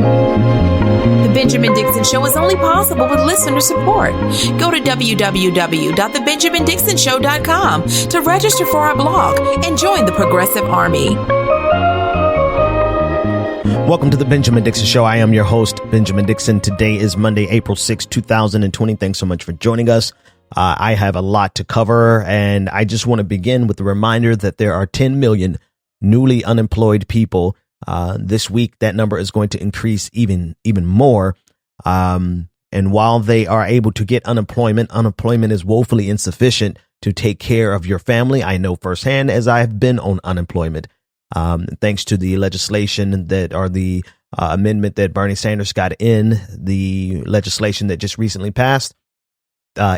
The Benjamin Dixon Show is only possible with listener support. Go to www.thebenjamindixonshow.com to register for our blog and join the Progressive Army. Welcome to the Benjamin Dixon Show. I am your host, Benjamin Dixon. Today is Monday, April 6, 2020. Thanks so much for joining us. I have a lot to cover, and I just want to begin with the reminder that there are 10 million newly unemployed people. This week, that number is going to increase even more. And while they are able to get unemployment is woefully insufficient to take care of your family. I know firsthand, as I have been on unemployment. Thanks to the legislation the amendment that Bernie Sanders got in, the legislation that just recently passed,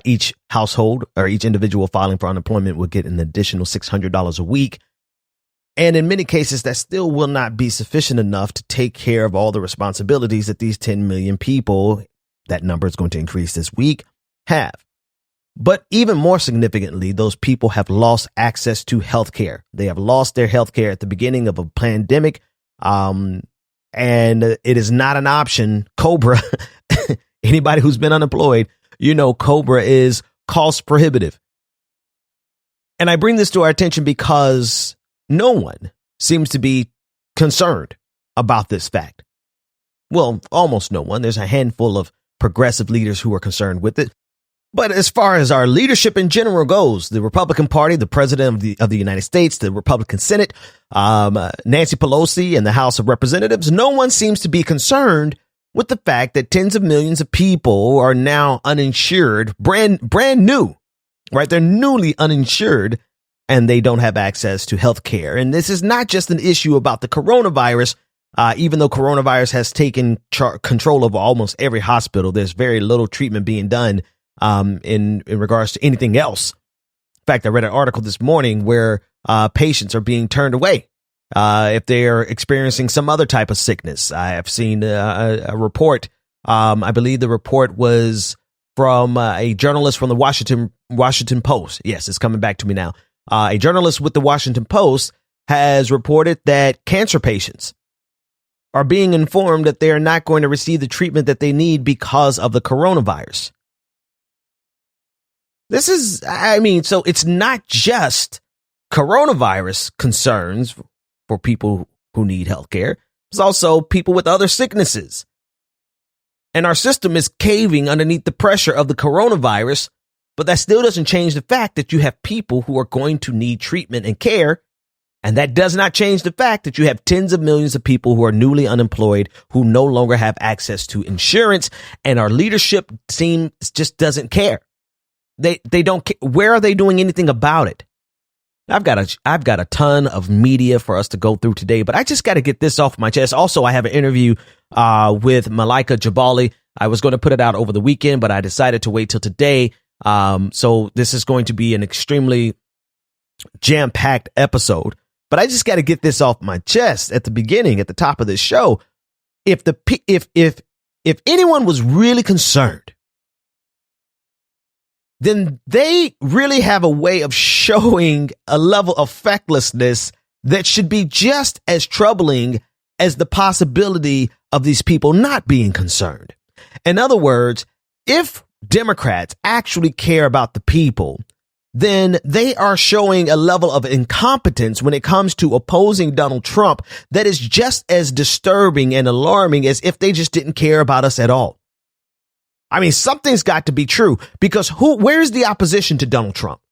each household or each individual filing for unemployment will get an additional $600 a week. And in many cases, that still will not be sufficient enough to take care of all the responsibilities that these 10 million people, that number is going to increase this week, have. But even more significantly, those people have lost access to health care. They have lost their health care at the beginning of a pandemic. And it is not an option. COBRA, anybody who's been unemployed, you know, COBRA is cost prohibitive. And I bring this to our attention because no one seems to be concerned about this fact. Well, almost no one. There's a handful of progressive leaders who are concerned with it. But as far as our leadership in general goes, the Republican Party, the president of the United States, the Republican Senate, Nancy Pelosi and the House of Representatives, no one seems to be concerned with the fact that tens of millions of people are now uninsured, brand new, right? They're newly uninsured and they don't have access to health care. And this is not just an issue about the coronavirus. Even though coronavirus has taken control over almost every hospital, there's very little treatment being done in regards to anything else. In fact, I read an article this morning where patients are being turned away if they are experiencing some other type of sickness. I have seen a report. I believe the report was from a journalist from the Washington Post. Yes, it's coming back to me now. A journalist with the Washington Post has reported that cancer patients are being informed that they are not going to receive the treatment that they need because of the coronavirus. So it's not just coronavirus concerns for people who need healthcare. It's also people with other sicknesses. And our system is caving underneath the pressure of the coronavirus, but that still doesn't change the fact that you have people who are going to need treatment and care. And that does not change the fact that you have tens of millions of people who are newly unemployed, who no longer have access to insurance, and our leadership team just doesn't care. They don't care. Where are they doing anything about it? I've got a ton of media for us to go through today, but I just got to get this off my chest. Also, I have an interview with Malaika Jabali. I was going to put it out over the weekend, but I decided to wait till today. So this is going to be an extremely jam-packed episode. But I just got to get this off my chest at the beginning, at the top of this show. If anyone was really concerned, then they really have a way of showing a level of fecklessness that should be just as troubling as the possibility of these people not being concerned. In other words, if Democrats actually care about the people, then they are showing a level of incompetence when it comes to opposing Donald Trump that is just as disturbing and alarming as if they just didn't care about us at all. I mean, something's got to be true, because where's the opposition to Donald Trump?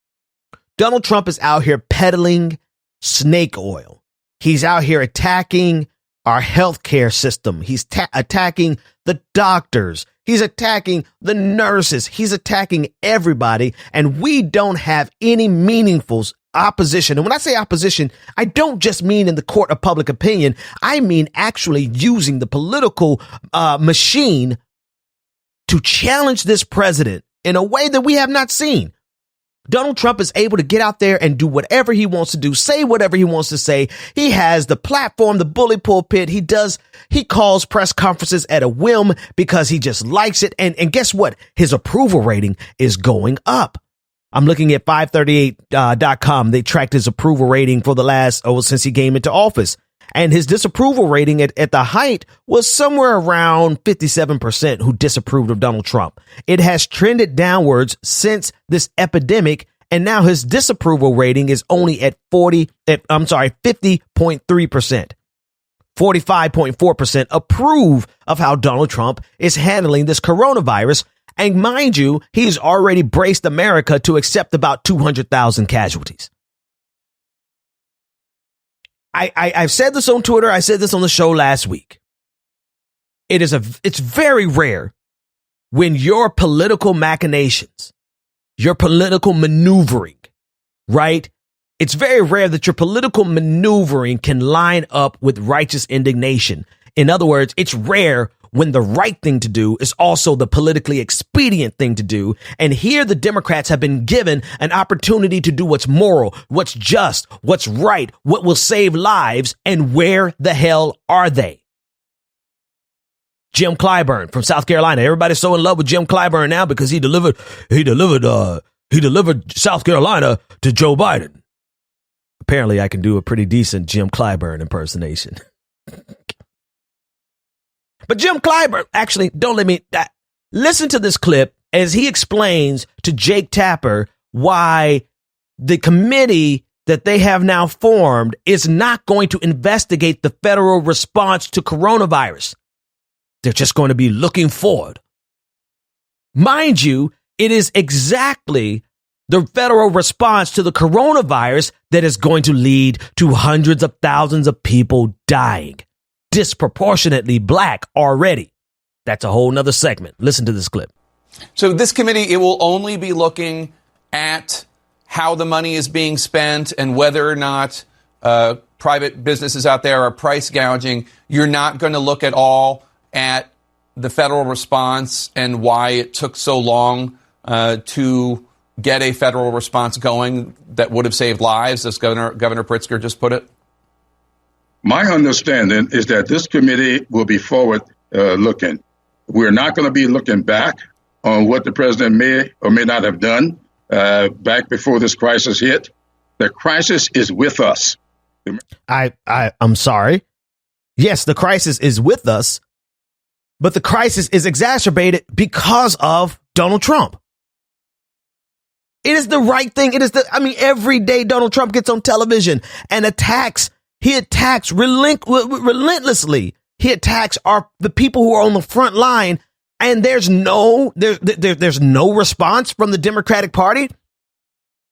Donald Trump is out here peddling snake oil. He's out here attacking our healthcare system. He's attacking the doctors. He's attacking the nurses. He's attacking everybody. And we don't have any meaningful opposition. And when I say opposition, I don't just mean in the court of public opinion. I mean actually using the political machine to challenge this president in a way that we have not seen. Donald Trump is able to get out there and do whatever he wants to do, say whatever he wants to say. He has the platform, the bully pulpit. He calls press conferences at a whim because he just likes it. And guess what? His approval rating is going up. I'm looking at 538.com. They tracked his approval rating for the since he came into office. And his disapproval rating at the height was somewhere around 57% who disapproved of Donald Trump. It has trended downwards since this epidemic, and now his disapproval rating is only at 50.3%. 45.4% approve of how Donald Trump is handling this coronavirus. And mind you, he's already braced America to accept about 200,000 casualties. I've said this on Twitter. I said this on the show last week. It's very rare when your political machinations, your political maneuvering, right? It's very rare that your political maneuvering can line up with righteous indignation. In other words, it's rare when the right thing to do is also the politically expedient thing to do. And here the Democrats have been given an opportunity to do what's moral, what's just, what's right, what will save lives. And where the hell are they? Jim Clyburn from South Carolina. Everybody's so in love with Jim Clyburn now because he delivered South Carolina to Joe Biden. Apparently I can do a pretty decent Jim Clyburn impersonation. But Jim Clyburn, actually, listen to this clip as he explains to Jake Tapper why the committee that they have now formed is not going to investigate the federal response to coronavirus. They're just going to be looking forward. Mind you, it is exactly the federal response to the coronavirus that is going to lead to hundreds of thousands of people dying. Disproportionately black already. That's a whole nother segment. Listen to this clip. So this committee, it will only be looking at how the money is being spent and whether or not private businesses out there are price gouging. You're not going to look at all at the federal response and why it took so long to get a federal response going that would have saved lives, as Governor Pritzker just put it? My understanding is that this committee will be forward looking. We're not going to be looking back on what the president may or may not have done back before this crisis hit. The crisis is with us. I'm sorry. Yes, the crisis is with us, but the crisis is exacerbated because of Donald Trump. It is the right thing. Every day Donald Trump gets on television and he attacks relentlessly. He attacks the people who are on the front line, and there's no response from the Democratic Party.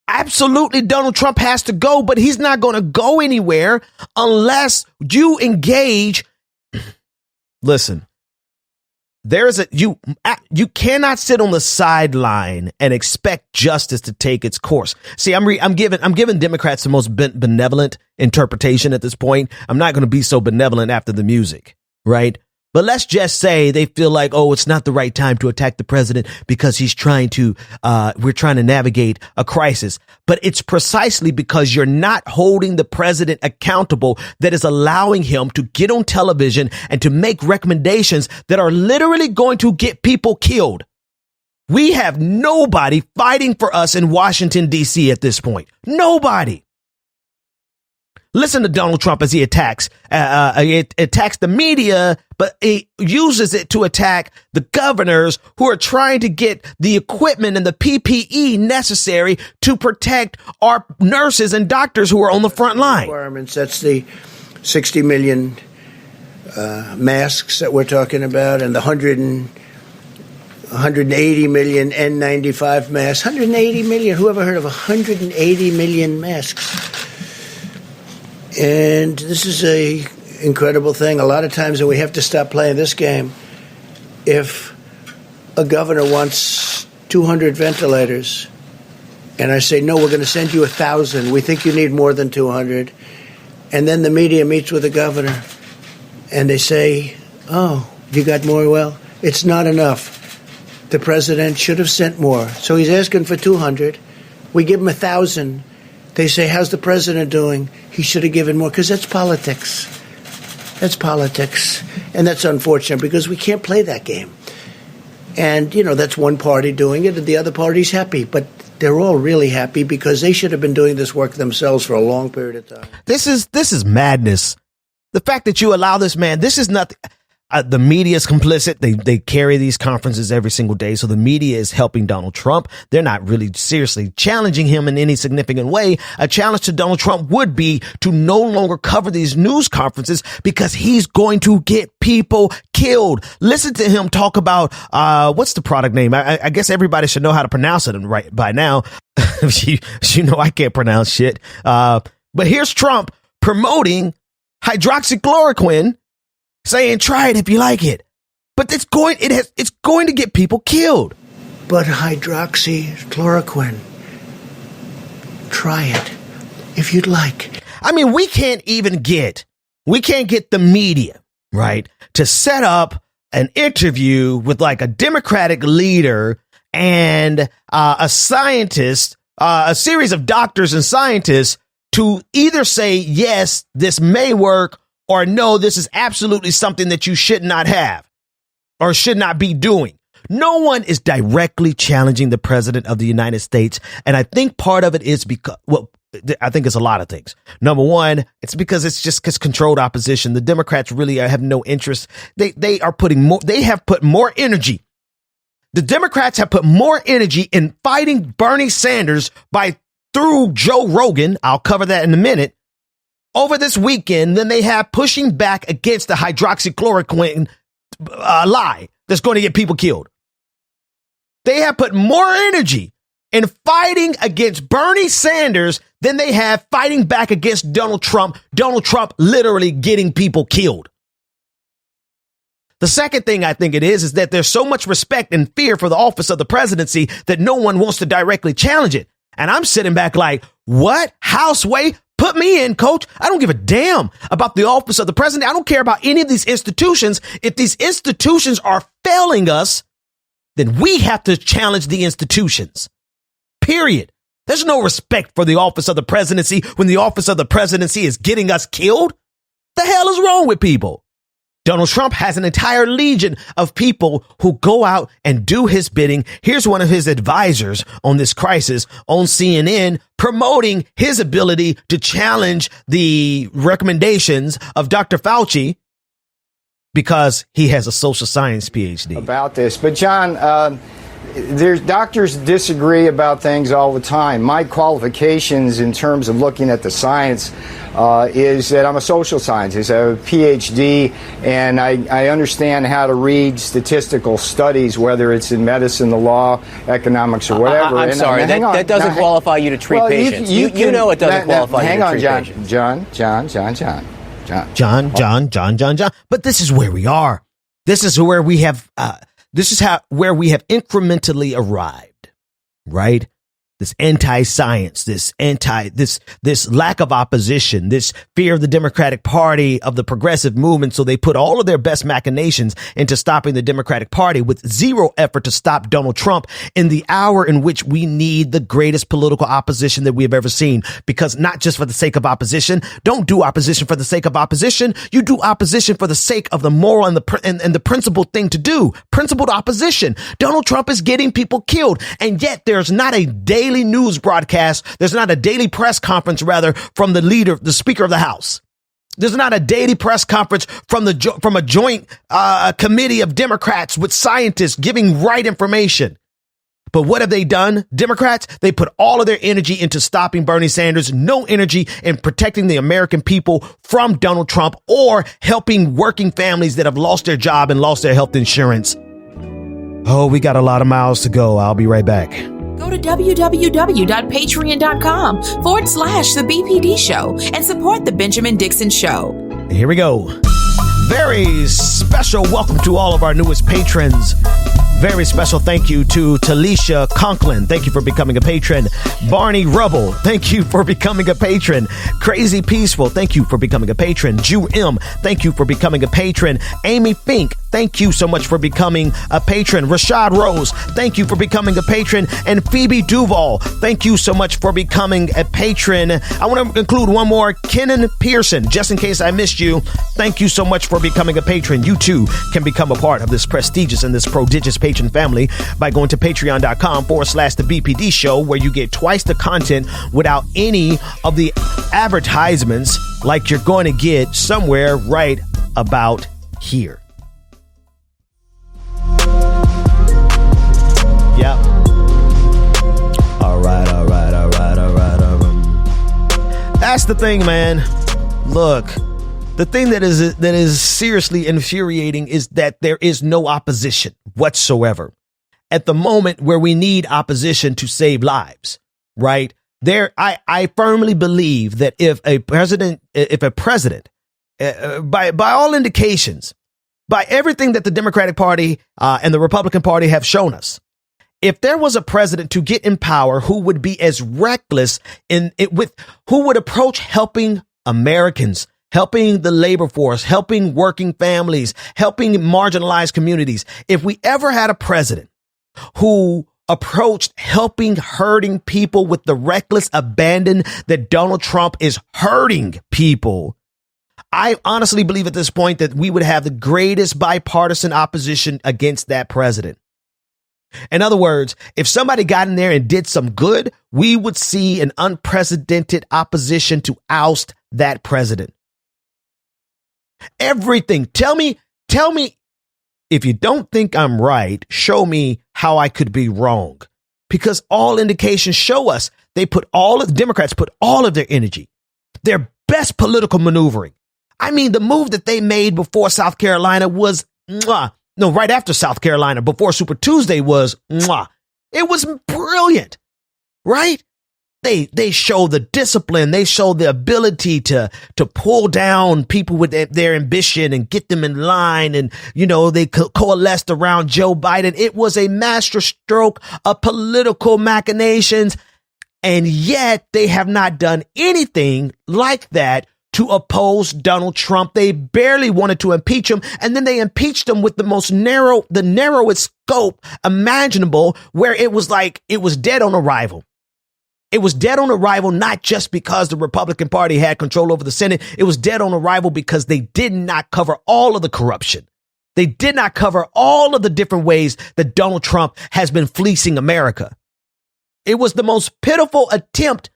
Absolutely, Donald Trump has to go, but he's not going to go anywhere unless you engage. Listen, you cannot sit on the sideline and expect justice to take its course. See, I'm giving Democrats the most benevolent interpretation at this point. I'm not going to be so benevolent after the music, right? But let's just say they feel like, oh, it's not the right time to attack the president because we're trying to navigate a crisis. But it's precisely because you're not holding the president accountable that is allowing him to get on television and to make recommendations that are literally going to get people killed. We have nobody fighting for us in Washington, D.C. at this point. Nobody. Listen to Donald Trump as he attacks the media, but he uses it to attack the governors who are trying to get the equipment and the PPE necessary to protect our nurses and doctors who are on the front line. Requirements, that's the 60 million masks that we're talking about, and the 180 million N95 masks. 180 million. Who ever heard of 180 million masks? And this is a incredible thing. A lot of times we have to stop playing this game. If a governor wants 200 ventilators, and I say, no, we're going to send you 1,000. We think you need more than 200. And then the media meets with the governor, and they say, oh, you got more? Well, it's not enough. The president should have sent more. So he's asking for 200. We give him 1,000. They say, how's the president doing? He should have given more, because that's politics. That's politics. And that's unfortunate, because we can't play that game. And, that's one party doing it, and the other party's happy. But they're all really happy because they should have been doing this work themselves for a long period of time. This is madness. The fact that you allow this man, this is nothing. The media is complicit. They carry these conferences every single day. So the media is helping Donald Trump. They're not really seriously challenging him in any significant way. A challenge to Donald Trump would be to no longer cover these news conferences because he's going to get people killed. Listen to him talk about, what's the product name? I guess everybody should know how to pronounce it right by now. you know, I can't pronounce shit. But here's Trump promoting hydroxychloroquine, saying, try it if you like it. But it's going to get people killed. But hydroxychloroquine, try it if you'd like. I mean, we can't get the media, right, to set up an interview with like a Democratic leader and a scientist, a series of doctors and scientists to either say, yes, this may work, or no, this is absolutely something that you should not have or should not be doing. No one is directly challenging the president of the United States. And I think part of it is because, well, I think it's a lot of things. Number one, it's because it's controlled opposition. The Democrats really have no interest. They have put more energy. The Democrats have put more energy in fighting Bernie Sanders through Joe Rogan. I'll cover that in a minute. Over this weekend than they have pushing back against the hydroxychloroquine lie that's going to get people killed. They have put more energy in fighting against Bernie Sanders than they have fighting back against Donald Trump. Donald Trump literally getting people killed. The second thing I think it is that there's so much respect and fear for the office of the presidency that no one wants to directly challenge it. And I'm sitting back like, what? Houseway? Put me in, coach. I don't give a damn about the office of the president. I don't care about any of these institutions. If these institutions are failing us, then we have to challenge the institutions. Period. There's no respect for the office of the presidency when the office of the presidency is getting us killed. The hell is wrong with people? Donald Trump has an entire legion of people who go out and do his bidding. Here's one of his advisors on this crisis on CNN promoting his ability to challenge the recommendations of Dr. Fauci because he has a social science PhD. About this. But John, there's doctors disagree about things all the time. My qualifications in terms of looking at the science is that I'm a social scientist. I have a PhD, and I understand how to read statistical studies, whether it's in medicine, the law, economics, or whatever. I'm sorry, that doesn't qualify you to treat patients. You know it doesn't qualify you to treat patients. John. But this is where we are. This is where we have. This is where we have incrementally arrived, right? This anti-science, this lack of opposition, this fear of the Democratic Party, of the progressive movement. So they put all of their best machinations into stopping the Democratic Party with zero effort to stop Donald Trump in the hour in which we need the greatest political opposition that we have ever seen. Because not just for the sake of opposition, don't do opposition for the sake of opposition. You do opposition for the sake of the moral and the principled thing to do. Principled opposition. Donald Trump is getting people killed, and yet there's not a daily news broadcast. There's not a daily press conference, rather, from the Speaker of the House. There's not a daily press conference from a joint committee of Democrats with scientists giving right information. But what have they done? Democrats, they put all of their energy into stopping Bernie Sanders, no energy in protecting the American people from Donald Trump or helping working families that have lost their job and lost their health insurance. Oh, we got a lot of miles to go. I'll be right back. Go to www.patreon.com/The BPD Show and support The Benjamin Dixon Show. Here we go. Very special welcome to all of our newest patrons. Very special thank you to Talisha Conklin. Thank you for becoming a patron. Barney Rubble. Thank you for becoming a patron. Crazy Peaceful. Thank you for becoming a patron. Jew M. Thank you for becoming a patron. Amy Fink. Thank you so much for becoming a patron. Rashad Rose, thank you for becoming a patron. And Phoebe Duval, thank you so much for becoming a patron. I want to include one more, Kenan Pearson, just in case I missed you. Thank you so much for becoming a patron. You too can become a part of this prestigious and this prodigious patron family by going to patreon.com/the BPD show, where you get twice the content without any of the advertisements like you're going to get somewhere right about here. Yep. All right. That's the thing, man. Look, the thing that is seriously infuriating is that there is no opposition whatsoever at the moment where we need opposition to save lives, right? I firmly believe that if a president, by all indications, by everything that the Democratic Party and the Republican Party have shown us, if there was a president to get in power who would be as reckless who would approach helping Americans, helping the labor force, helping working families, helping marginalized communities, if we ever had a president who approached helping hurting people with the reckless abandon that Donald Trump is hurting people, I honestly believe at this point that we would have the greatest bipartisan opposition against that president. In other words, if somebody got in there and did some good, we would see an unprecedented opposition to oust that president. Everything. Tell me, if you don't think I'm right, show me how I could be wrong. Because all indications show us the Democrats put all of their energy, their best political maneuvering. I mean, the move that they made before South Carolina was right after South Carolina, before Super Tuesday was it was brilliant, right? They show the discipline. They show the ability to pull down people with their ambition and get them in line. And, they coalesced around Joe Biden. It was a masterstroke of political machinations. And yet they have not done anything like that to oppose Donald Trump. They barely wanted to impeach him. And then they impeached him with the narrowest scope imaginable, where it was dead on arrival. It was dead on arrival, not just because the Republican Party had control over the Senate. It was dead on arrival because they did not cover all of the corruption. They did not cover all of the different ways that Donald Trump has been fleecing America. It was the most pitiful attempt.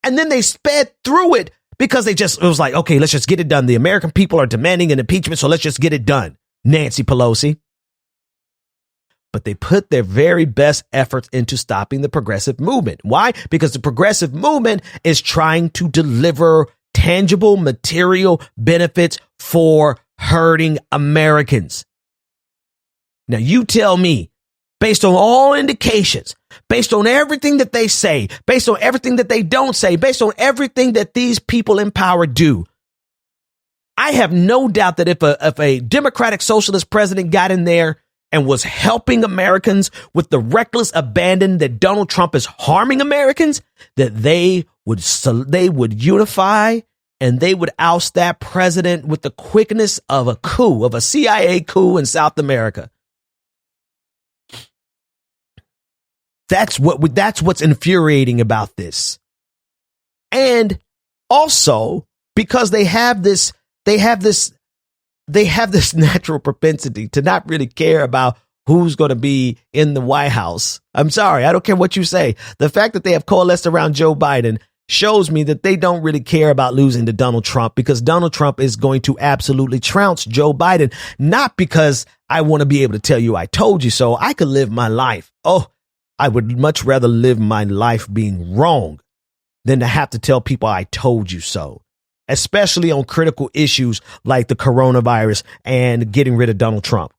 And then they sped through it because it was like, okay, let's just get it done. The American people are demanding an impeachment, so let's just get it done. Nancy Pelosi. But they put their very best efforts into stopping the progressive movement. Why? Because the progressive movement is trying to deliver tangible material benefits for hurting Americans. Now, you tell me, based on all indications, based on everything that they say, based on everything that they don't say, based on everything that these people in power do, I have no doubt that if a Democratic Socialist president got in there and was helping Americans with the reckless abandon that Donald Trump is harming Americans, that they would unify and they would oust that president with the quickness of a CIA coup in South America. That's what's infuriating about this. And also because they have this natural propensity to not really care about who's going to be in the White House. I'm sorry. I don't care what you say. The fact that they have coalesced around Joe Biden shows me that they don't really care about losing to Donald Trump, because Donald Trump is going to absolutely trounce Joe Biden. Not because I want to be able to tell you I told you so. I could live my life. Oh, I would much rather live my life being wrong than to have to tell people I told you so. Especially on critical issues like the coronavirus and getting rid of Donald Trump.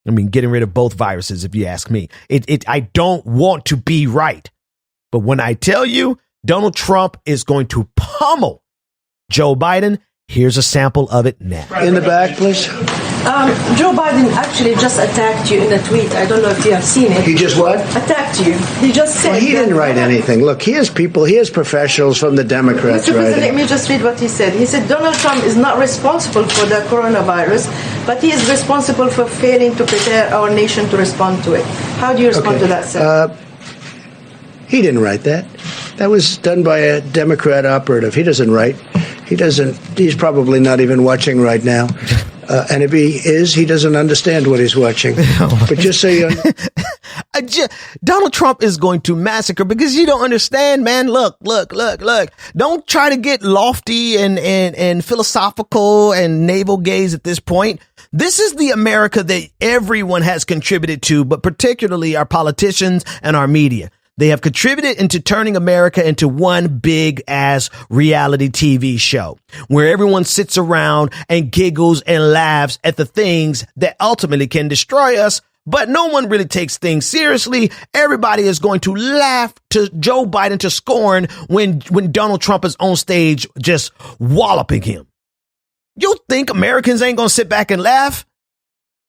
I mean, getting rid of both viruses, if you ask me. I don't want to be right. But when I tell you Donald Trump is going to pummel Joe Biden, here's a sample of it now. In the back, please. Joe Biden actually just attacked you in a tweet. I don't know if you have seen it. He just what? Attacked you. He just said... Well, he didn't write anything. Look, he has professionals from the Democrats Mr. President, writing. let me just read what he said. He said, Donald Trump is not responsible for the coronavirus, but he is responsible for failing to prepare our nation to respond to it. How do you respond to that, sir? He didn't write that. That was done by a Democrat operative. He doesn't write. He's probably not even watching right now. And if he is, he doesn't understand what he's watching. But just so you Donald Trump is going to massacre because you don't understand, man. Look. Don't try to get lofty and philosophical and navel gaze at this point. This is the America that everyone has contributed to, but particularly our politicians and our media. They have contributed into turning America into one big ass reality TV show where everyone sits around and giggles and laughs at the things that ultimately can destroy us. But no one really takes things seriously. Everybody is going to laugh to Joe Biden to scorn when Donald Trump is on stage just walloping him. You think Americans ain't going to sit back and laugh?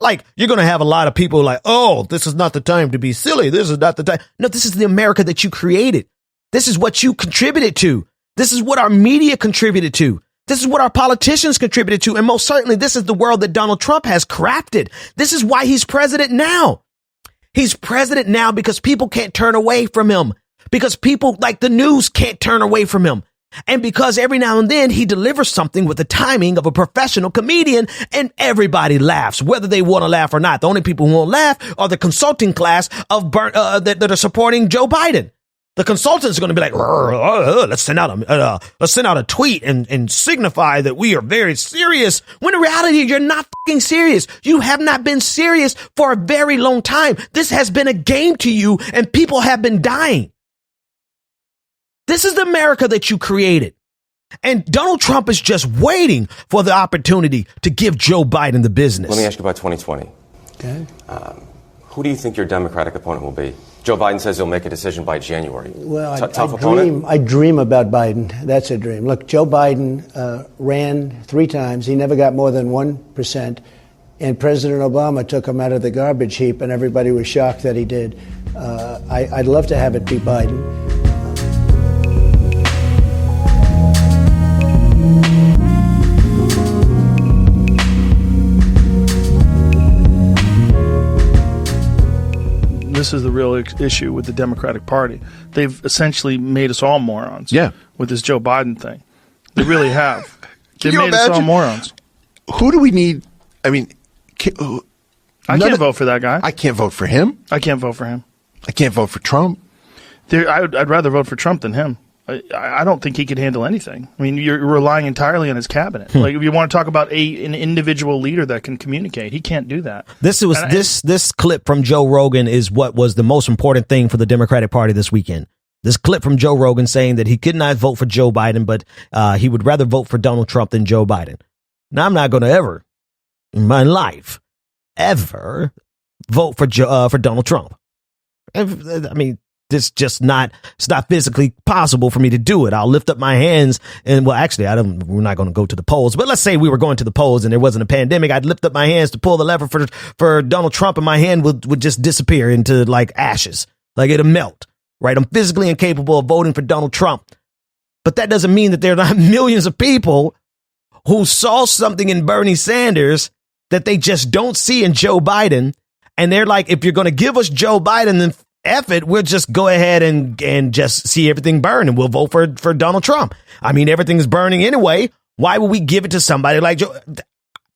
Like, you're going to have a lot of people like, oh, this is not the time to be silly. This is not the time. No, this is the America that you created. This is what you contributed to. This is what our media contributed to. This is what our politicians contributed to. And most certainly, this is the world that Donald Trump has crafted. This is why he's president now. He's president now because people can't turn away from him. Because people like the news can't turn away from him. And because every now and then he delivers something with the timing of a professional comedian and everybody laughs, whether they want to laugh or not. The only people who won't laugh are the consulting class of that are supporting Joe Biden. The consultants are going to be like, let's send out a tweet and signify that we are very serious. When in reality, you're not fucking serious. You have not been serious for a very long time. This has been a game to you and people have been dying. This is the America that you created. And Donald Trump is just waiting for the opportunity to give Joe Biden the business. Let me ask you about 2020. Okay. Who do you think your Democratic opponent will be? Joe Biden says he'll make a decision by January. Well, Tough opponent? I dream about Biden. That's a dream. Look, Joe Biden ran 3 times. He never got more than 1%. And President Obama took him out of the garbage heap, and everybody was shocked that he did. I'd love to have it be Biden. This is the real issue with the Democratic Party. They've essentially made us all morons. Yeah. With this Joe Biden thing. They really have. They Can you made us all imagine? morons. Who do we need? I mean, I can't vote for that guy. I can't vote for him. I can't vote for him. I can't vote for Trump. I'd rather vote for Trump than him. I don't think he could handle anything. I mean, you're relying entirely on his cabinet. Like, if you want to talk about an individual leader that can communicate, he can't do that. This clip from Joe Rogan is what was the most important thing for the Democratic Party this weekend. This clip from Joe Rogan saying that he could not vote for Joe Biden, but he would rather vote for Donald Trump than Joe Biden. Now, I'm not going to ever, in my life, ever vote for Donald Trump. I mean, it's just not physically possible for me to do it. I'll lift up my hands and, well, actually, we're not going to go to the polls, but let's say we were going to the polls and there wasn't a pandemic. I'd lift up my hands to pull the lever for Donald Trump and my hand would just disappear into like ashes. Like it'll melt, right? I'm physically incapable of voting for Donald Trump, but that doesn't mean that there are not millions of people who saw something in Bernie Sanders that they just don't see in Joe Biden. And they're like, if you're going to give us Joe Biden, then F it, we'll just go ahead and just see everything burn and we'll vote for Donald Trump. I mean, everything's burning anyway. Why would we give it to somebody like Joe?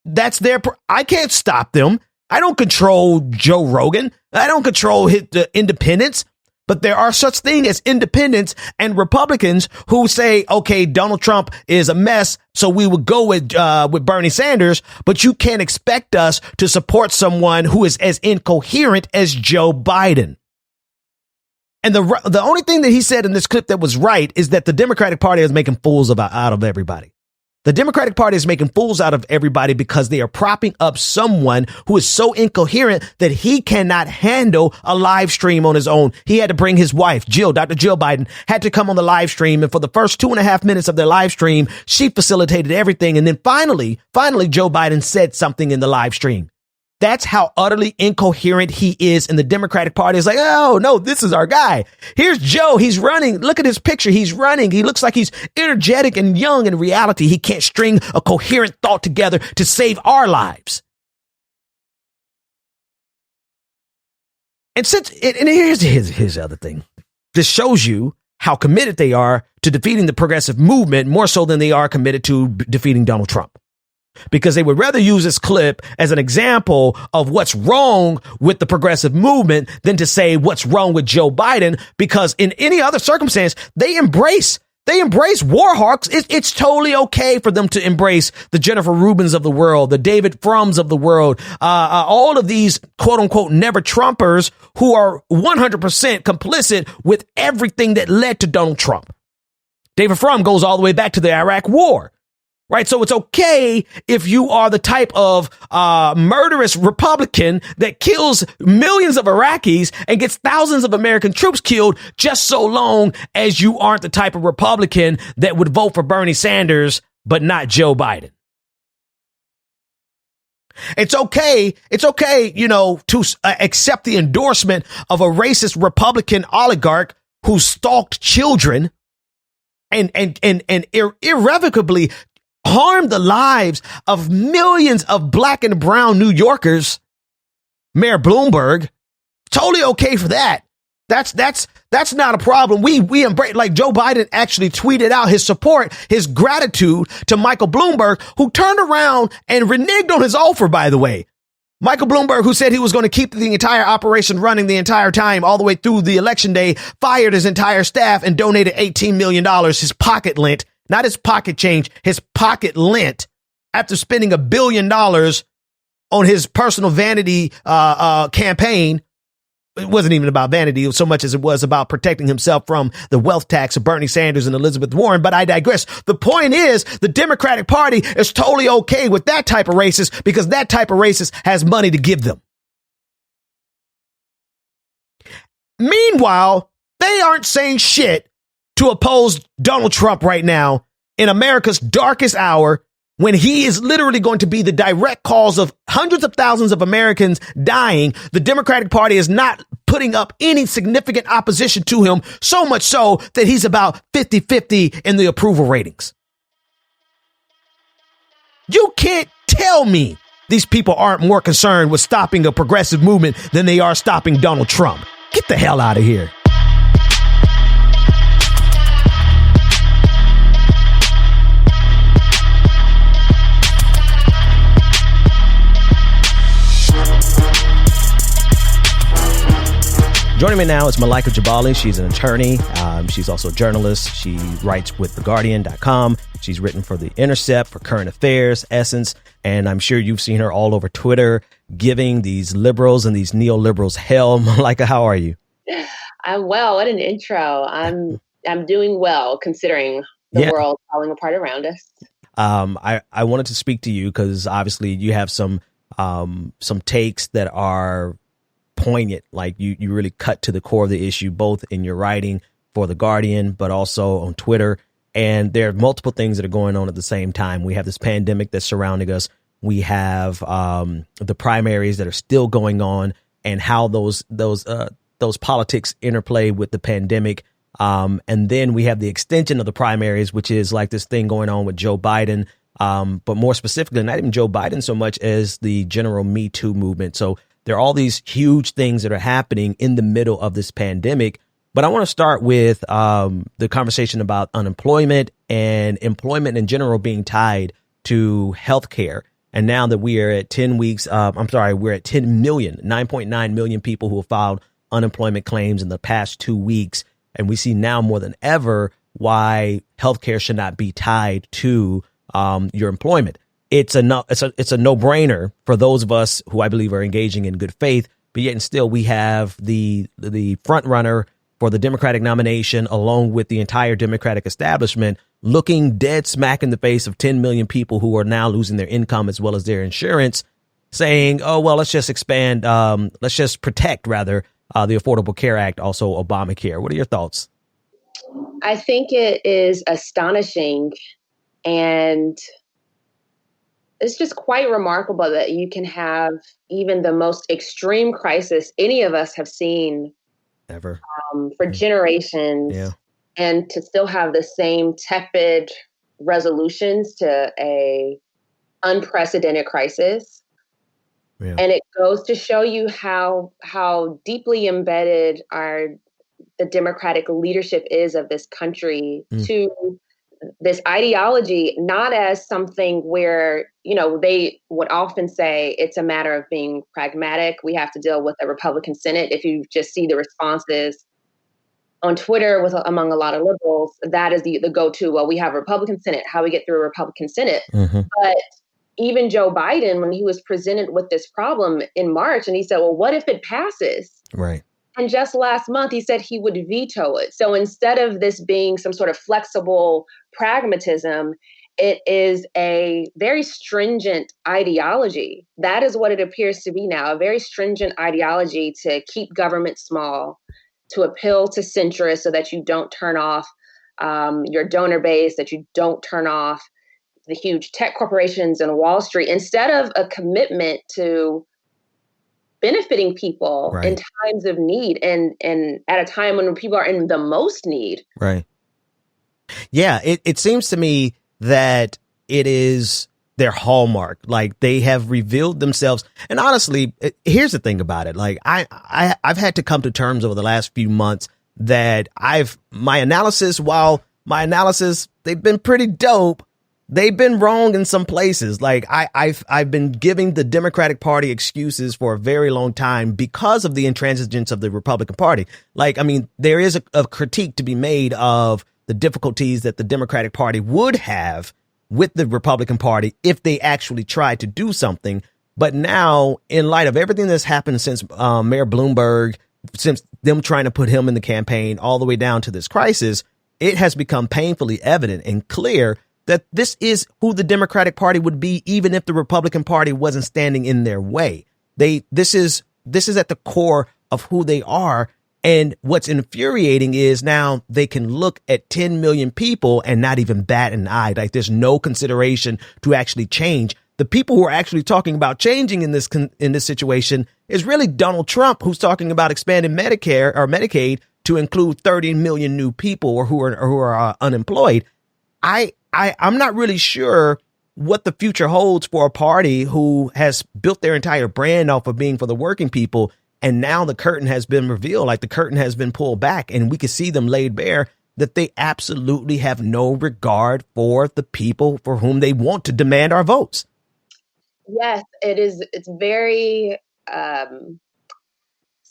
That's I can't stop them. I don't control Joe Rogan. I don't control the independents. But there are such things as independents and Republicans who say, okay, Donald Trump is a mess, so we would go with Bernie Sanders. But you can't expect us to support someone who is as incoherent as Joe Biden. And the only thing that he said in this clip that was right is that the Democratic Party is making fools out of everybody. The Democratic Party is making fools out of everybody because they are propping up someone who is so incoherent that he cannot handle a live stream on his own. He had to bring his wife, Dr. Jill Biden, had to come on the live stream. And for the first 2.5 minutes of their live stream, she facilitated everything. And then finally, Joe Biden said something in the live stream. That's how utterly incoherent he is. And the Democratic Party is like, oh, no, this is our guy. Here's Joe. He's running. Look at his picture. He's running. He looks like he's energetic and young. In reality, he can't string a coherent thought together to save our lives. And here's the other thing. This shows you how committed they are to defeating the progressive movement more so than they are committed to defeating Donald Trump. Because they would rather use this clip as an example of what's wrong with the progressive movement than to say what's wrong with Joe Biden, because in any other circumstance, they embrace war hawks. It's totally okay for them to embrace the Jennifer Rubins of the world, the David Frums of the world, all of these quote unquote never Trumpers who are 100% complicit with everything that led to Donald Trump. David Frum goes all the way back to the Iraq War. Right. So it's okay if you are the type of murderous Republican that kills millions of Iraqis and gets thousands of American troops killed, just so long as you aren't the type of Republican that would vote for Bernie Sanders, but not Joe Biden. It's okay, to accept the endorsement of a racist Republican oligarch who stalked children and irrevocably harmed the lives of millions of black and brown New Yorkers. Mayor Bloomberg, totally okay for that. That's not a problem. We embrace, like Joe Biden actually tweeted out his support, his gratitude to Michael Bloomberg, who turned around and reneged on his offer, by the way. Michael Bloomberg, who said he was going to keep the entire operation running the entire time, all the way through the election day, fired his entire staff and donated $18 million, his pocket lint. Not his pocket change, his pocket lint, after spending $1 billion on his personal vanity campaign. It wasn't even about vanity so much as it was about protecting himself from the wealth tax of Bernie Sanders and Elizabeth Warren. But I digress. The point is, the Democratic Party is totally okay with that type of racist because that type of racist has money to give them. Meanwhile, they aren't saying shit to oppose Donald Trump right now in America's darkest hour, when he is literally going to be the direct cause of hundreds of thousands of Americans dying. The Democratic Party is not putting up any significant opposition to him, so much so that he's about 50-50 in the approval ratings. You can't tell me these people aren't more concerned with stopping a progressive movement than they are stopping Donald Trump. Get the hell out of here. Joining me now is Malaika Jabali. She's an attorney. She's also a journalist. She writes with TheGuardian.com. She's written for The Intercept, for Current Affairs, Essence, and I'm sure you've seen her all over Twitter giving these liberals and these neoliberals hell. Malaika, how are you? I'm well. What an intro. I'm doing well considering the world falling apart around us. I wanted to speak to you because obviously you have some takes that are poignant, like you really cut to the core of the issue, both in your writing for The Guardian, but also on Twitter. And there are multiple things that are going on at the same time. We have this pandemic that's surrounding us. We have the primaries that are still going on, and how those politics interplay with the pandemic. And then we have the extension of the primaries, which is like this thing going on with Joe Biden. But more specifically, not even Joe Biden so much as the general Me Too movement. So there are all these huge things that are happening in the middle of this pandemic. But I want to start with the conversation about unemployment and employment in general being tied to healthcare. And now that we are at 10 weeks, we're at 10 million, 9.9 million people who have filed unemployment claims in the past 2 weeks. And we see now more than ever why healthcare should not be tied to your employment. It's a no-brainer for those of us who I believe are engaging in good faith, but yet and still we have the front runner for the Democratic nomination, along with the entire Democratic establishment, looking dead smack in the face of 10 million people who are now losing their income as well as their insurance, saying, oh, well, let's just expand, let's just protect, rather, the Affordable Care Act, also Obamacare. What are your thoughts? I think it is astonishing, and it's just quite remarkable that you can have even the most extreme crisis any of us have seen ever for generations. Yeah. And to still have the same tepid resolutions to a unprecedented crisis. Yeah. And it goes to show you how deeply embedded the Democratic leadership is of this country to this ideology, not as something where, they would often say it's a matter of being pragmatic. We have to deal with a Republican Senate. If you just see the responses on Twitter among a lot of liberals, that is the go-to. Well, we have a Republican Senate, how we get through a Republican Senate. Mm-hmm. But even Joe Biden, when he was presented with this problem in March, and he said, well, what if it passes? Right. And just last month, he said he would veto it. So instead of this being some sort of flexible pragmatism, it is a very stringent ideology. That is what it appears to be now, a very stringent ideology to keep government small, to appeal to centrists so that you don't turn off your donor base, that you don't turn off the huge tech corporations and Wall Street, instead of a commitment to benefiting people in times of need and at a time when people are in the most need. Right. Yeah, it seems to me that it is their hallmark. Like, they have revealed themselves. And honestly, here's the thing about it. Like, I've had to come to terms over the last few months that my analysis, they've been pretty dope. They've been wrong in some places. Like, I've been giving the Democratic Party excuses for a very long time because of the intransigence of the Republican Party. Like, I mean, there is a critique to be made of the difficulties that the Democratic Party would have with the Republican Party if they actually tried to do something. But now, in light of everything that's happened since Mayor Bloomberg, since them trying to put him in the campaign all the way down to this crisis, it has become painfully evident and clear that this is who the Democratic Party would be, even if the Republican Party wasn't standing in their way. This is at the core of who they are. And what's infuriating is now they can look at 10 million people and not even bat an eye. Like, there's no consideration to actually change. The people who are actually talking about changing in this situation is really Donald Trump, who's talking about expanding Medicare or Medicaid to include 30 million new people who are unemployed. I'm not really sure what the future holds for a party who has built their entire brand off of being for the working people. And now the curtain has been revealed, like the curtain has been pulled back, and we can see them laid bare that they absolutely have no regard for the people for whom they want to demand our votes. Yes, it is. It's very,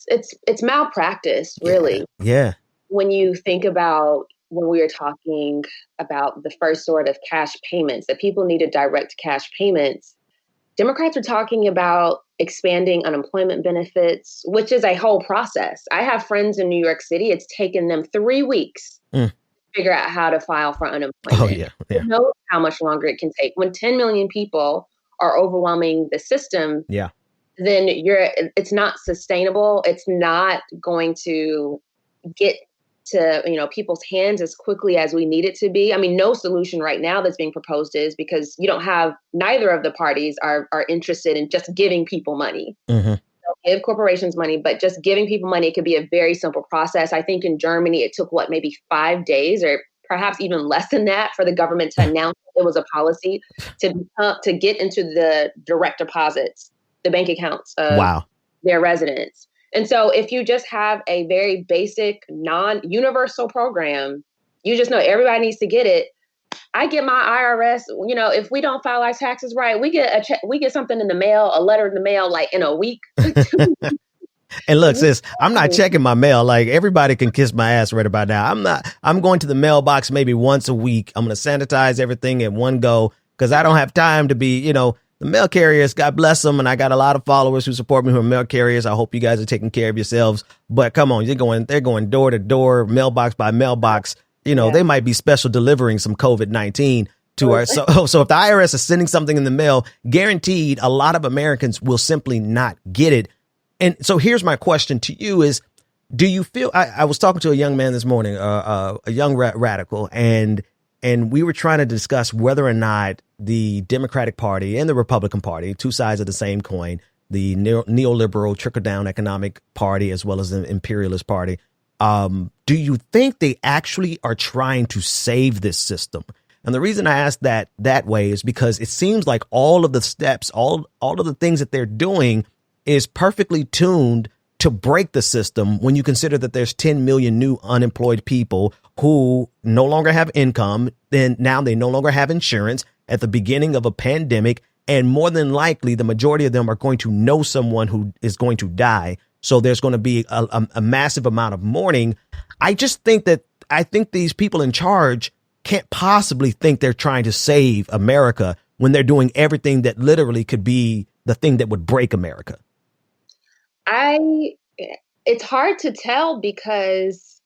it's malpractice, really. Yeah. When you think about when we were talking about the first sort of cash payments, that people needed direct cash payments, Democrats are talking about expanding unemployment benefits, which is a whole process. I have friends in New York City. It's taken them 3 weeks to figure out how to file for unemployment. Oh, yeah. Who knows how much longer it can take? When 10 million people are overwhelming the system, then it's not sustainable. It's not going to get to people's hands as quickly as we need it to be. I mean, no solution right now that's being proposed is because neither of the parties are interested in just giving people money. Mm-hmm. Give corporations money, but just giving people money, it could be a very simple process. I think in Germany, it took maybe 5 days or perhaps even less than that for the government to announce it was a policy to get into the direct deposits, the bank accounts of their residents. And so if you just have a very basic, non-universal program, you just know everybody needs to get it. I get my IRS, if we don't file our taxes right, we get something in the mail, a letter in the mail, like in a week. And look, sis, I'm not checking my mail. Like, everybody can kiss my ass right about now. I'm going to the mailbox maybe once a week. I'm going to sanitize everything at one go because I don't have time to be, the mail carriers, God bless them. And I got a lot of followers who support me who are mail carriers. I hope you guys are taking care of yourselves. But come on, they're going door to door, mailbox by mailbox. they might be special delivering some COVID-19 to our. So if the IRS is sending something in the mail, guaranteed a lot of Americans will simply not get it. And so here's my question to you is, do you feel, I was talking to a young man this morning, a young radical, and we were trying to discuss whether or not the Democratic Party and the Republican Party, two sides of the same coin, the neoliberal trickle-down economic party as well as the imperialist party, do you think they actually are trying to save this system? And the reason I ask that way is because it seems like all of the steps, all of the things that they're doing is perfectly tuned to break the system when you consider that there's 10 million new unemployed people who no longer have income. Then now they no longer have insurance at the beginning of a pandemic. And more than likely, the majority of them are going to know someone who is going to die. So there's going to be a massive amount of mourning. I think these people in charge can't possibly think they're trying to save America when they're doing everything that literally could be the thing that would break America. It's hard to tell because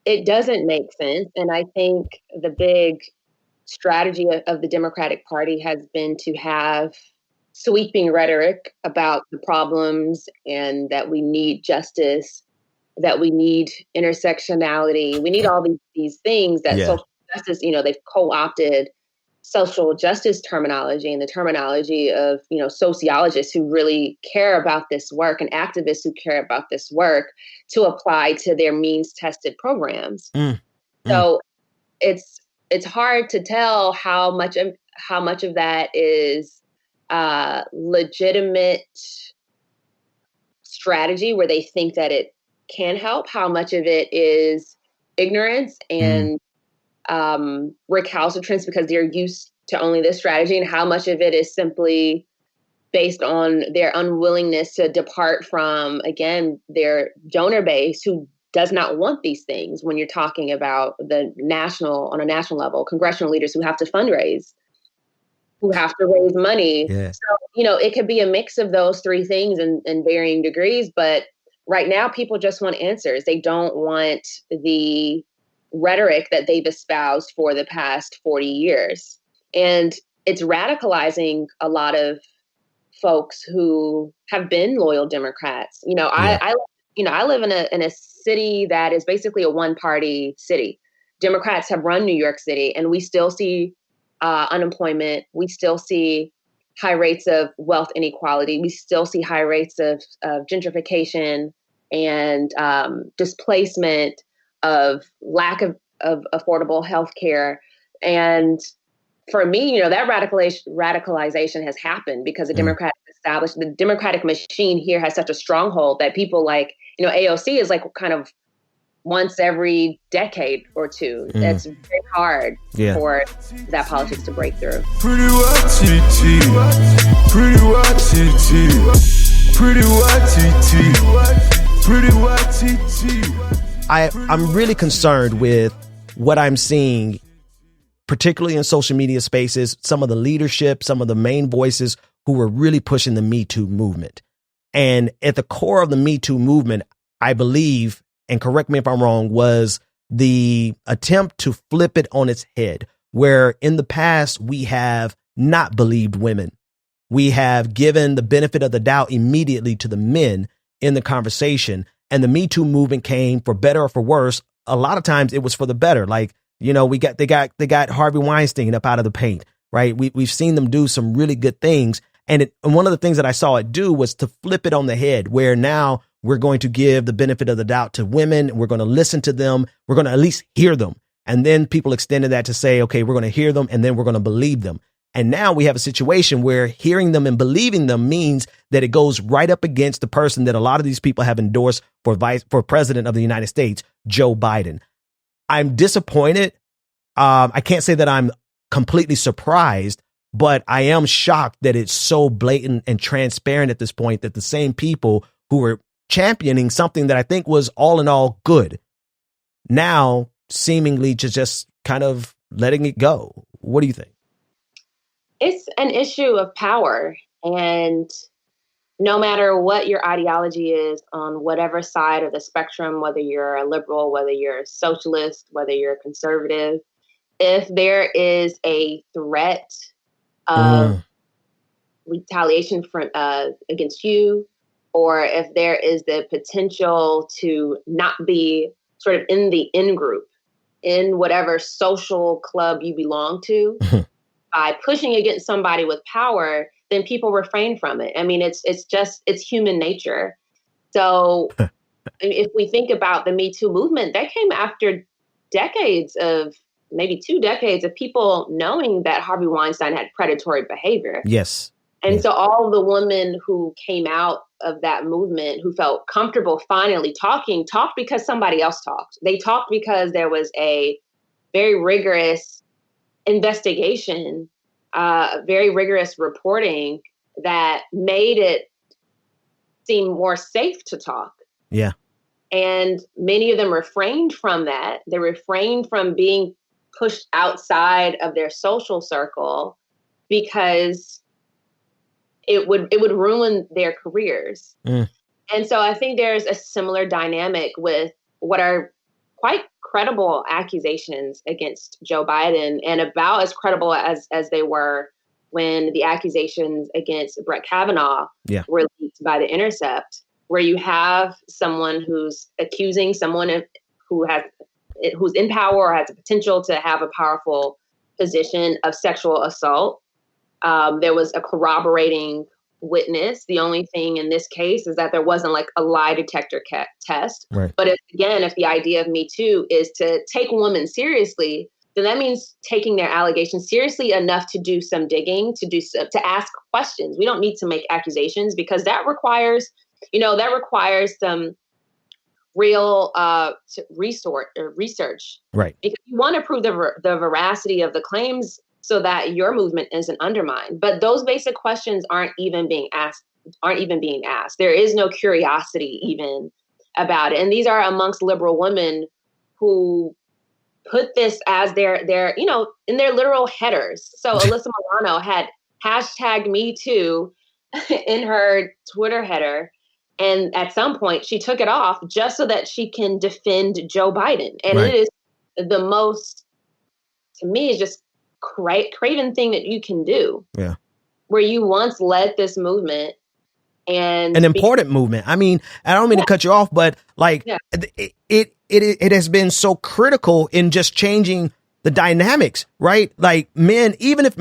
it doesn't make sense. And I think the big strategy of the Democratic Party has been to have sweeping rhetoric about the problems and that we need justice, that we need intersectionality. We need all these things that social justice, they've co-opted social justice terminology and the terminology of, sociologists who really care about this work and activists who care about this work to apply to their means-tested programs. So it's hard to tell how much of that is legitimate strategy where they think that it can help, how much of it is ignorance and recalcitrance because they're used to only this strategy, and how much of it is simply based on their unwillingness to depart from, again, their donor base who does not want these things. When you're talking about on a national level, congressional leaders who have to fundraise, who have to raise money. Yeah. So, it could be a mix of those three things in varying degrees, but right now people just want answers. They don't want the rhetoric that they've espoused for the past 40 years. And it's radicalizing a lot of folks who have been loyal Democrats. I live in a city that is basically a one-party city. Democrats have run New York City, and we still see unemployment. We still see high rates of wealth inequality. We still see high rates of gentrification and displacement, of lack of affordable health care. And for me, that radicalization has happened because the Democratic machine here has such a stronghold that people like, AOC is like kind of once every decade or two. It's very hard for that politics to break through. Pretty white TT, pretty white TT, pretty white TT, pretty white TT. I'm really concerned with what I'm seeing, particularly in social media spaces, some of the leadership, some of the main voices who were really pushing the Me Too movement. And at the core of the Me Too movement, I believe, and correct me if I'm wrong, was the attempt to flip it on its head, where in the past we have not believed women. We have given the benefit of the doubt immediately to the men in the conversation. And the Me Too movement came for better or for worse. A lot of times it was for the better. Like, they got Harvey Weinstein up out of the paint, right? We've seen them do some really good things. And one of the things that I saw it do was to flip it on the head, where now we're going to give the benefit of the doubt to women. We're going to listen to them. We're going to at least hear them. And then people extended that to say, okay, we're going to hear them and then we're going to believe them. And now we have a situation where hearing them and believing them means that it goes right up against the person that a lot of these people have endorsed for president of the United States, Joe Biden. I'm disappointed. I can't say that I'm completely surprised, but I am shocked that it's so blatant and transparent at this point that the same people who were championing something that I think was all in all good now seemingly just kind of letting it go. What do you think? It's an issue of power, and no matter what your ideology is on whatever side of the spectrum, whether you're a liberal, whether you're a socialist, whether you're a conservative, if there is a threat of retaliation against you, or if there is the potential to not be sort of in the in-group, in whatever social club you belong to, by pushing against somebody with power, then people refrain from it. I mean, it's human nature. So if we think about the Me Too movement, that came after maybe 2 decades of people knowing that Harvey Weinstein had predatory behavior. Yes. And so all the women who came out of that movement, who felt comfortable finally talked because somebody else talked. They talked because there was a very rigorous investigation, very rigorous reporting that made it seem more safe to talk. Yeah. And many of them refrained from that. They refrained from being pushed outside of their social circle because it would ruin their careers. And so I think there's a similar dynamic with what are quite credible accusations against Joe Biden, and about as credible as they were when the accusations against Brett Kavanaugh were leaked by The Intercept, where you have someone who's accusing someone who's in power or has the potential to have a powerful position of sexual assault. There was a corroborating witness. The only thing in this case is that there wasn't like a lie detector test. Right. But if the idea of Me Too is to take women seriously, then that means taking their allegations seriously enough to do some digging, to ask questions. We don't need to make accusations, because that requires some real research. Right. Because you want to prove the veracity of the claims so that your movement isn't undermined. But those basic questions aren't even being asked. There is no curiosity even about it. And these are amongst liberal women who put this as their in their literal headers. So Alyssa Milano had #MeToo in her Twitter header. And at some point she took it off just so that she can defend Joe Biden. And It is the most, to me, is just craven thing that you can do. Yeah. Where you once led this movement, and an important movement. I mean, I don't mean to cut you off, but it has been so critical in just changing the dynamics, right? Like men, even if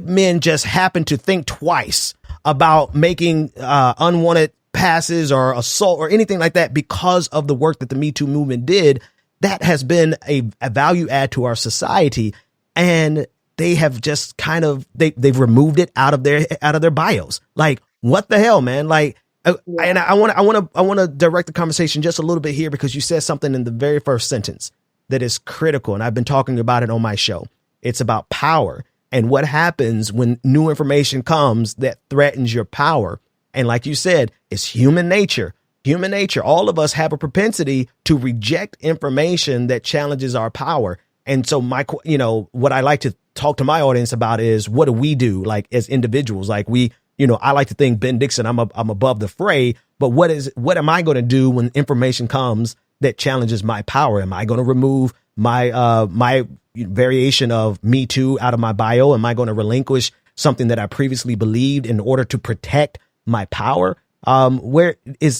men just happen to think twice about making unwanted passes or assault or anything like that because of the work that the Me Too movement did, that has been a value add to our society. And they have just kind of, they've removed it out of their bios. Like, what the hell, man? Like, and I want to direct the conversation just a little bit here, because you said something in the very first sentence that is critical. And I've been talking about it on my show. It's about power and what happens when new information comes that threatens your power. And like you said, it's human nature. Human nature. All of us have a propensity to reject information that challenges our power. And so what I like to talk to my audience about is, what do we do, like, as individuals? Like, I like to think, Ben Dixon, I'm above the fray, but what am I going to do when information comes that challenges my power? Am I going to remove my variation of Me Too out of my bio? Am I going to relinquish something that I previously believed in order to protect my power? Are we in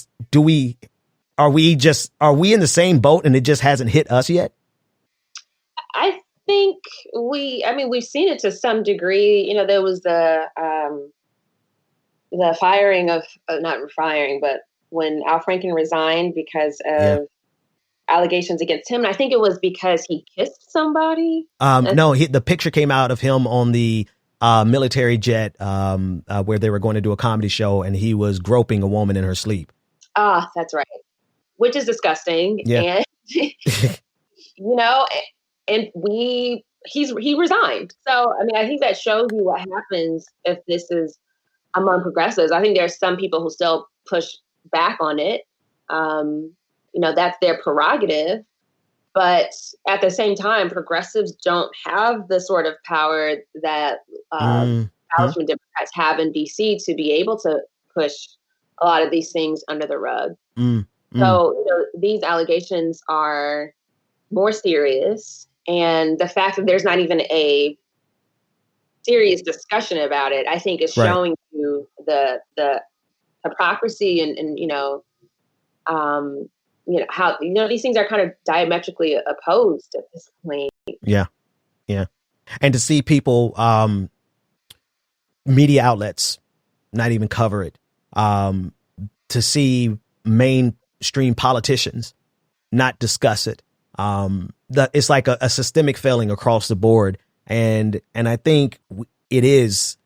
the same boat and it just hasn't hit us yet? I think we've seen it to some degree. There was the firing of, not firing, but when Al Franken resigned because of allegations against him. And I think it was because he kissed somebody. No, the picture came out of him on the military jet where they were going to do a comedy show, and he was groping a woman in her sleep. Ah, that's right. Which is disgusting. Yeah. And he resigned. So, I mean, I think that shows you what happens if this is among progressives. I think there's some people who still push back on it. That's their prerogative. But at the same time, progressives don't have the sort of power that establishment Democrats have in DC to be able to push a lot of these things under the rug. So these allegations are more serious, and the fact that there's not even a serious discussion about it, I think, is showing you the hypocrisy and how these things are kind of diametrically opposed at this point. Yeah. And to see people, media outlets not even cover it, to see mainstream politicians not discuss it. It's like a systemic failing across the board. And I think it is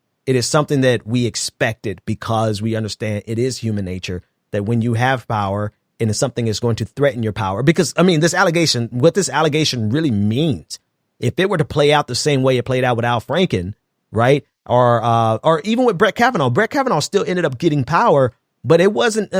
something that we expected, because we understand it is human nature that when you have power and it's something that's going to threaten your power, because what this allegation really means, if it were to play out the same way it played out with Al Franken, right? Or even with Brett Kavanaugh still ended up getting power, but it wasn't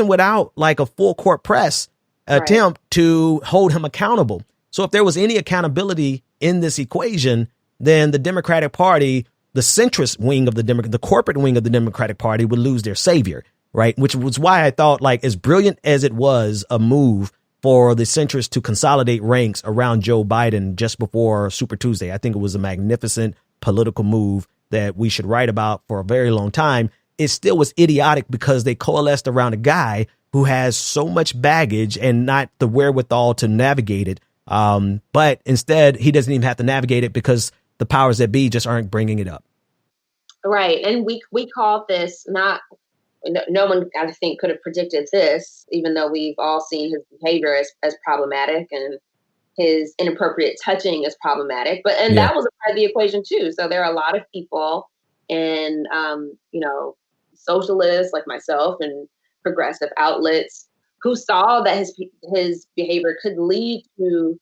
without like a full court press attempt to hold him accountable. So if there was any accountability in this equation, then the Democratic Party, the centrist wing of the corporate wing of the Democratic Party, would lose their savior, right? Which was why I thought, like, as brilliant as it was a move for the centrists to consolidate ranks around Joe Biden just before Super Tuesday, I think it was a magnificent political move that we should write about for a very long time. It still was idiotic because they coalesced around a guy who has so much baggage and not the wherewithal to navigate it. But instead, he doesn't even have to navigate it because the powers that be just aren't bringing it up. Right. And we called this no one, I think, could have predicted this, even though we've all seen his behavior as problematic and his inappropriate touching is problematic. But that was a part of the equation, too. So there are a lot of people in, socialists like myself and progressive outlets who saw that his behavior could lead to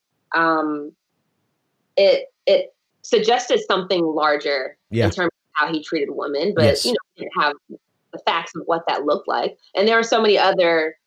it suggested something larger in terms of how he treated women, but didn't have the facts of what that looked like. And there are so many other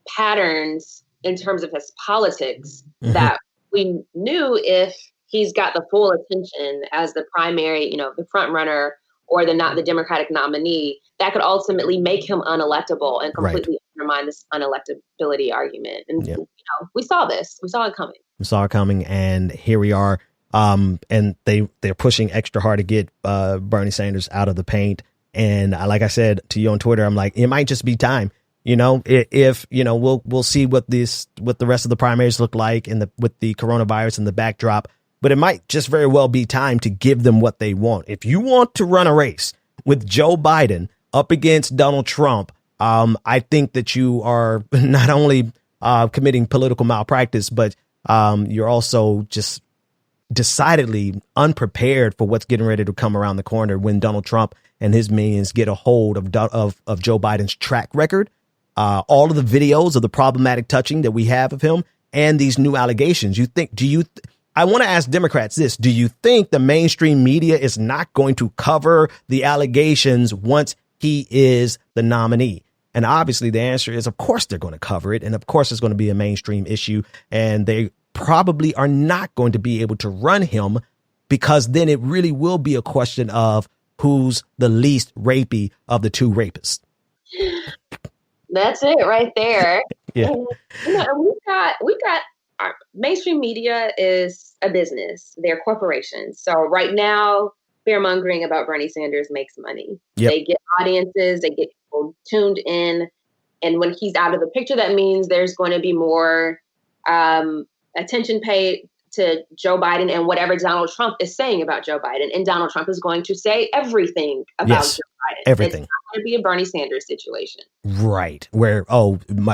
patterns in terms of his politics that we knew if he's got the full attention as the primary, the front runner or the Democratic nominee, that could ultimately make him unelectable and completely undermine this unelectability argument. And we saw this. We saw it coming. And here we are. And they're pushing extra hard to get Bernie Sanders out of the paint. And like I said to you on Twitter, I'm like, it might just be time. If we'll see what the rest of the primaries look like with the coronavirus and the backdrop. But it might just very well be time to give them what they want. If you want to run a race with Joe Biden up against Donald Trump, I think that you are not only committing political malpractice, but you're also just decidedly unprepared for what's getting ready to come around the corner when Donald Trump and his minions get a hold of Joe Biden's track record, all of the videos of the problematic touching that we have of him, and these new allegations. I want to ask Democrats this. Do you think the mainstream media is not going to cover the allegations once he is the nominee? And obviously the answer is, of course, they're going to cover it. And of course, it's going to be a mainstream issue. And they probably are not going to be able to run him, because then it really will be a question of who's the least rapey of the two rapists. That's it right there. Yeah. And, we got our mainstream media is a business. They're corporations. So right now, fear-mongering about Bernie Sanders makes money. Yep. They get audiences, they get people tuned in. And when he's out of the picture, that means there's going to be more attention paid to Joe Biden and whatever Donald Trump is saying about Joe Biden. And Donald Trump is going to say everything about Joe Biden. Everything. It's not going to be a Bernie Sanders situation. Right. Where,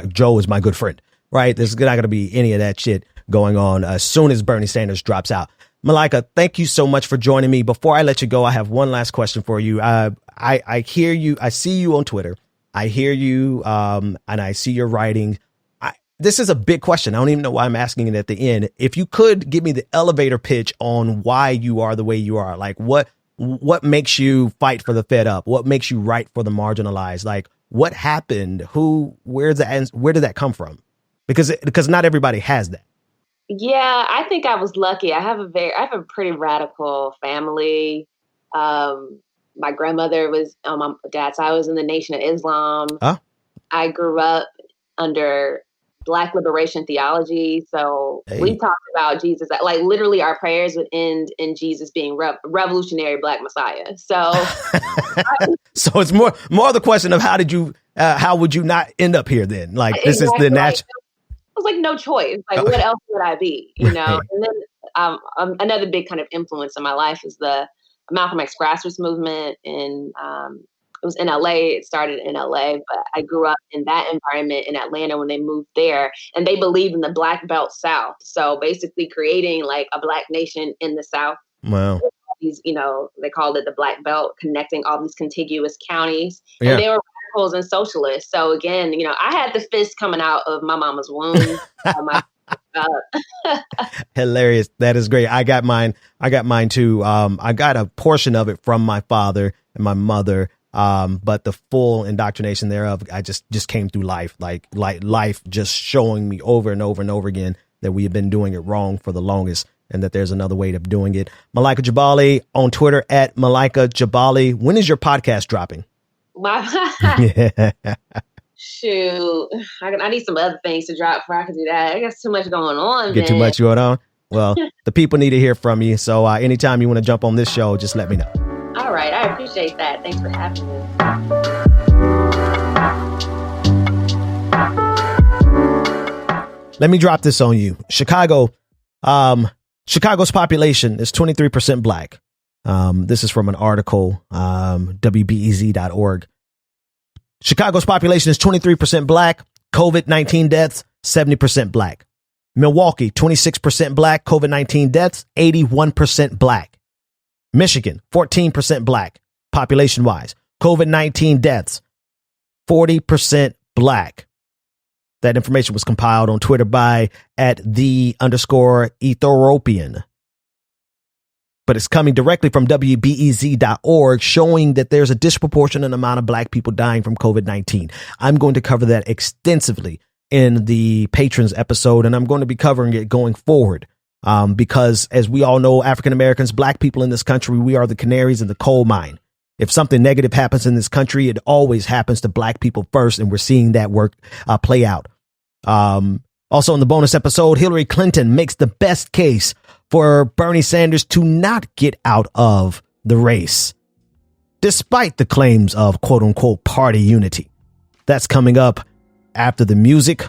Joe is my good friend. Right. There's not going to be any of that shit going on as soon as Bernie Sanders drops out. Malaika, thank you so much for joining me. Before I let you go, I have one last question for you. I hear you. I see you on Twitter. I hear you and I see your writing. This is a big question. I don't even know why I'm asking it at the end. If you could give me the elevator pitch on why you are the way you are, like what makes you fight for the fed up? What makes you write for the marginalized? Like what happened? Where did that come from? Because not everybody has that. Yeah, I think I was lucky. I have a pretty radical family. My grandmother was on my dad's side was in the Nation of Islam. I grew up under Black liberation theology. So we talked about Jesus, like literally our prayers would end in Jesus being revolutionary Black Messiah. So, so it's more the question of how would you not end up here then? Like this is the natural. It was like no choice. Like what else would I be? You know. And then another big kind of influence in my life is the Malcolm X grassroots movement, and it was in LA. It started in LA, but I grew up in that environment in Atlanta when they moved there, and they believed in the Black Belt South. So basically creating like a Black nation in the South. Wow. These, you know, they called it the Black Belt, connecting all these contiguous counties. And they were radicals and socialists. So again, you know, I had the fist coming out of my mama's womb. Hilarious. That is great. I got mine too. I got a portion of it from my father and my mother. But the full indoctrination thereof, I just came through life, like life just showing me over and over and over again that we have been doing it wrong for the longest and that there's another way of doing it. Malaika Jabali on Twitter at Malaika Jabali. When is your podcast dropping? Shoot, I need some other things to drop before I can do that. I got too much going on. Too much going on? Well, the people need to hear from you. So anytime you want to jump on this show, just let me know. All right. I appreciate that. Thanks for having me. Let me drop this on you. Chicago's population is 23% Black. This is from an article, WBEZ.org. Chicago's population is 23% Black. COVID-19 deaths, 70% Black. Milwaukee, 26% Black. COVID-19 deaths, 81% Black. Michigan, 14% Black, population-wise. COVID-19 deaths, 40% Black. That information was compiled on Twitter by @the_Ethiopian. But it's coming directly from WBEZ.org, showing that there's a disproportionate amount of Black people dying from COVID-19. I'm going to cover that extensively in the Patrons episode, and I'm going to be covering it going forward. Because as we all know, African Americans, Black people in this country, we are the canaries in the coal mine. If something negative happens in this country, it always happens to Black people first. And we're seeing that work play out. Also in the bonus episode, Hillary Clinton makes the best case for Bernie Sanders to not get out of the race, despite the claims of quote unquote party unity. That's coming up after the music.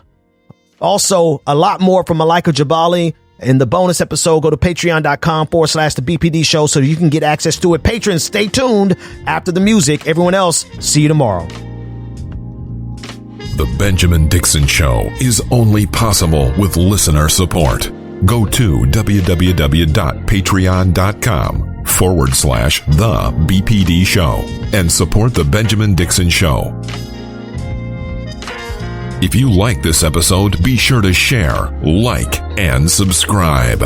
Also, a lot more from Malaika Jabali. In the bonus episode, go to patreon.com/the BPD show so you can get access to it. Patrons, stay tuned after the music. Everyone else, see you tomorrow. The Benjamin Dixon Show is only possible with listener support. Go to www.patreon.com/the BPD show and support the Benjamin Dixon Show. If you like this episode, be sure to share, like, and subscribe.